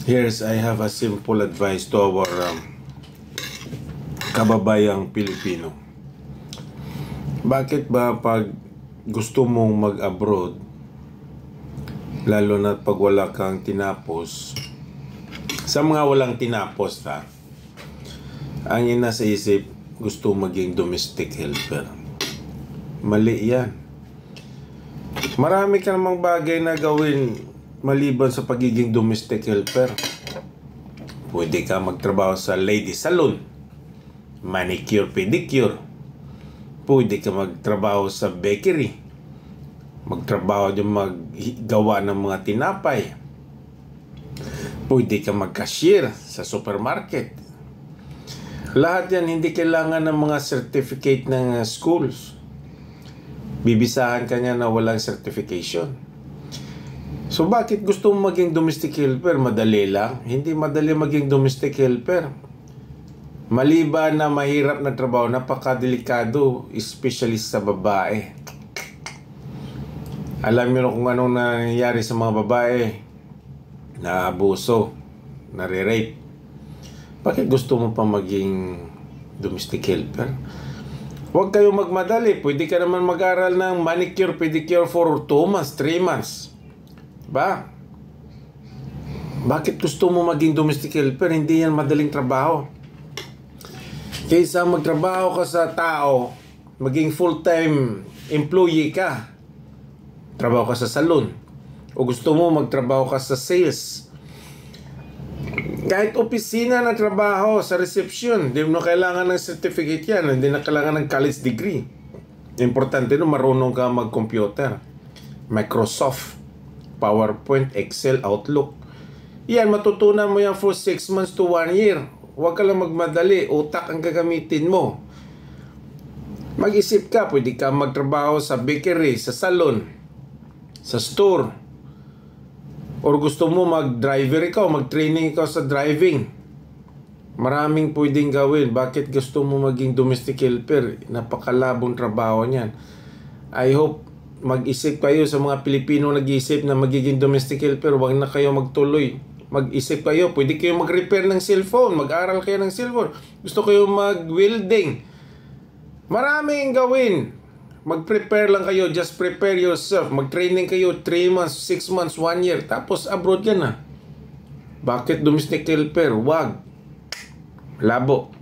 I have a simple advice to our kababayang Pilipino. Bakit ba pag gusto mong mag-abroad, lalo na pag wala kang tinapos, sa mga walang tinapos ang nasa isip, gusto maging domestic helper. Mali yan. Marami ka namang bagay na gawin maliban sa pagiging domestic helper. Pwede ka magtrabaho sa lady salon, manicure, pedicure. Pwede ka magtrabaho sa bakery, magtrabaho din maggawa ng mga tinapay. Pwede ka mag-cashier sa supermarket. Lahat yan hindi kailangan ng mga certificate ng schools. Bibisahan ka niya na walang certification. So bakit gusto mo maging domestic helper? Madali lang. Hindi madali maging domestic helper. Maliban na mahirap na trabaho, napakadelikado, especially sa babae. Alam niyo kung anong nangyayari sa mga babae na abuso, nare-rape. Bakit gusto mo pa maging domestic helper? Huwag kayo magmadali. Pwede ka naman mag-aral ng manicure, pedicure for 2 months, 3 months. Ba? Bakit gusto mo maging domestic helper? Hindi yan madaling trabaho. Kaysa magtrabaho ka sa tao, maging full-time employee ka, trabaho ka sa salon, o gusto mo magtrabaho ka sa sales, kahit opisina na trabaho sa reception, hindi mo kailangan ng certificate yan, hindi na kailangan ng college degree. Importante no, marunong ka mag-computer, Microsoft, PowerPoint, Excel, Outlook. Yan, matutunan mo yan for 6 months to 1 year. Huwag ka lang magmadali, utak ang gagamitin mo. Mag-isip ka, pwede ka magtrabaho sa bakery, sa salon, sa store. Or gusto mo mag-driver ikaw, mag-training ikaw sa driving. Maraming pwedeng gawin. Bakit gusto mo maging domestic helper? Napakalabong trabaho niyan. I hope mag-isip kayo sa mga Pilipino nag-isip na magiging domestic helper. Huwag na kayo magtuloy. Mag-isip kayo. Pwede kayo mag-repair ng cellphone. Mag-aral kayo ng cellphone. Gusto kayo mag-welding. Maraming gawin. Mag-prepare lang kayo. Just prepare yourself. Mag-training kayo 3 months, 6 months, 1 year. Tapos abroad ka na. Bakit domestic helper? Wag. Labo.